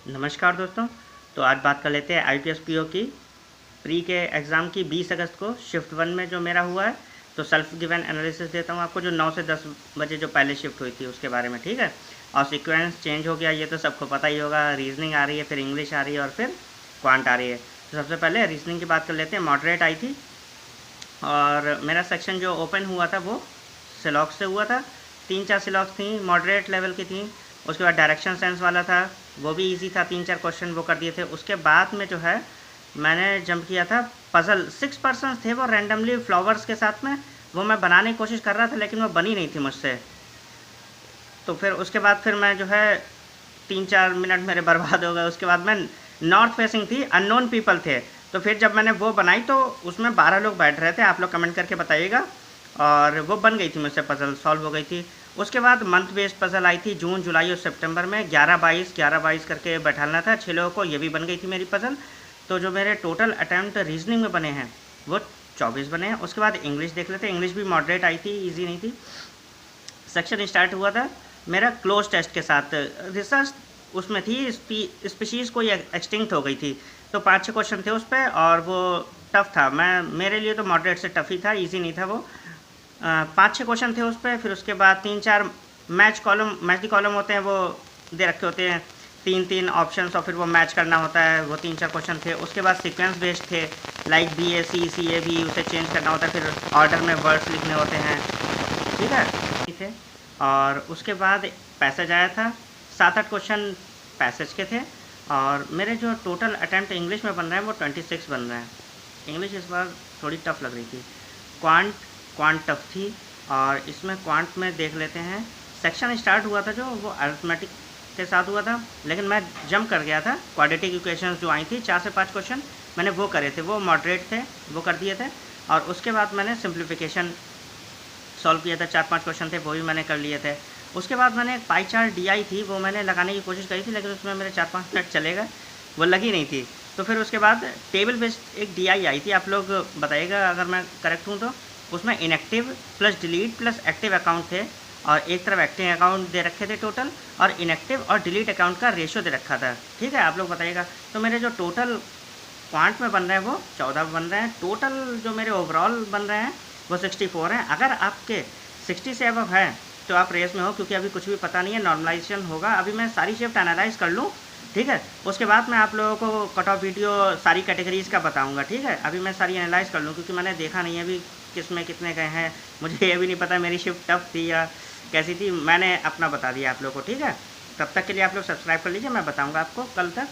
नमस्कार दोस्तों। तो आज बात कर लेते हैं आईपीएस पीओ की प्री के एग्ज़ाम की 20 अगस्त को शिफ्ट 1 में जो मेरा हुआ है। तो सेल्फ गिवन एनालिसिस देता हूँ आपको, जो 9 से 10 बजे जो पहले शिफ्ट हुई थी उसके बारे में, ठीक है। और सीक्वेंस चेंज हो गया, ये तो सबको पता ही होगा। रीजनिंग आ रही है, फिर इंग्लिश आ रही है और फिर क्वांट आ रही है। तो सबसे पहले रीजनिंग की बात कर लेते हैं। मॉडरेट आई थी और मेरा सेक्शन जो ओपन हुआ था वो सिलॉक्स से हुआ था। 3-4 सिलॉक्स थी, मॉडरेट लेवल की थी। उसके बाद डायरेक्शन सेंस वाला था, वो भी इजी था, 3-4 क्वेश्चन वो कर दिए थे। उसके बाद में जो है मैंने जंप किया था पज़ल। 6 पर्सन थे वो रैंडमली फ्लावर्स के साथ में, वो मैं बनाने की कोशिश कर रहा था लेकिन वो बनी नहीं थी मुझसे। तो फिर उसके बाद फिर मैं जो है 3-4 मिनट मेरे बर्बाद हो गए। उसके बाद मैं नॉर्थ फेसिंग थी, अननोन पीपल थे। तो फिर जब मैंने वो बनाई तो उसमें 12 लोग बैठ रहे थे, आप लोग कमेंट करके बताइएगा। और वो बन गई थी मुझसे, पज़ल सॉल्व हो गई थी। उसके बाद मंथ बेस्ड पज़ल आई थी जून, जुलाई और सितंबर में। 11-22 करके बैठाना था 6 लोगों को, ये भी बन गई थी मेरी पज़ल। तो जो मेरे टोटल अटैम्प्ट रीजनिंग में बने हैं वो 24 बने हैं। उसके बाद इंग्लिश देख लेते हैं। इंग्लिश भी मॉडरेट आई थी, ईजी नहीं थी। सेक्शन स्टार्ट हुआ था मेरा क्लोज टेस्ट के साथ। रिसर्च उसमें थी, स्पीशीज़ कोई एक्सटिंक्ट हो गई थी। तो 5-6 क्वेश्चन थे उस पर और वो टफ़ था। मेरे लिए तो मॉडरेट से टफ़ ही था, ईजी नहीं था वो। 5-6 क्वेश्चन थे उस पर। फिर उसके बाद 3-4 मैच दी कॉलम होते हैं, वो दे रखे होते हैं 3-3 ऑप्शंस और फिर वो मैच करना होता है, वो 3-4 क्वेश्चन थे। उसके बाद सीक्वेंस बेस्ड थे, लाइक BAC CA भी उसे चेंज करना होता है, फिर ऑर्डर में वर्ड्स लिखने होते हैं, ठीक है थे। और उसके बाद पैसेज आया था, 7-8 क्वेश्चन पैसेज के थे। और मेरे जो टोटल अटैम्प्ट इंग्लिश में बन रहे हैं वो 26 बन रहे हैं। इंग्लिश इस बार थोड़ी टफ लग रही थी। क्वांट टफ थी। और इसमें क्वांट में देख लेते हैं, सेक्शन स्टार्ट हुआ था जो वो अरिथमेटिक के साथ हुआ था, लेकिन मैं जंप कर गया था। क्वाड्रेटिक इक्वेशंस जो आई थी 4 से 5 क्वेश्चन मैंने वो करे थे, वो मॉडरेट थे, वो कर दिए थे। और उसके बाद मैंने सिंप्लीफिकेशन सॉल्व किया था, 4-5 क्वेश्चन थे, वो भी मैंने कर लिए थे। उसके बाद मैंने एक पाई चार्ट DI थी, वो मैंने लगाने की कोशिश करी थी लेकिन उसमें मेरे 4-5 मिनट चले गए, वो लगी नहीं थी। तो फिर उसके बाद टेबल बेस्ड एक DI आई थी, आप लोग बताइएगा अगर मैं करेक्ट हूँ तो। उसमें inactive plus delete plus active account थे और एक तरफ एक्टिव अकाउंट दे रखे थे टोटल, और इनएक्टिव और डिलीट अकाउंट का रेशियो दे रखा था, ठीक है। आप लोग बताइएगा। तो मेरे जो टोटल क्वांट में बन रहे हैं वो 14 बन रहे हैं। टोटल जो मेरे ओवरऑल बन रहे हैं वो 64 हैं। अगर आपके 60 से अबव है तो आप रेस में हो, क्योंकि अभी कुछ भी पता नहीं है, नॉर्मलाइजेशन होगा। अभी मैं सारी शिफ्ट एनालाइज कर लूँ, ठीक है। उसके बाद मैं आप लोगों को कट ऑफ वीडियो सारी कैटेगरीज़ का बताऊंगा, ठीक है। अभी मैं सारी एनालाइज कर लूँ क्योंकि मैंने देखा नहीं है अभी किस में कितने गए हैं। मुझे ये भी नहीं पता मेरी शिफ्ट टफ थी या कैसी थी। मैंने अपना बता दिया आप लोगों को, ठीक है। तब तक के लिए आप लोग सब्सक्राइब कर लीजिए, मैं बताऊँगा आपको कल तक।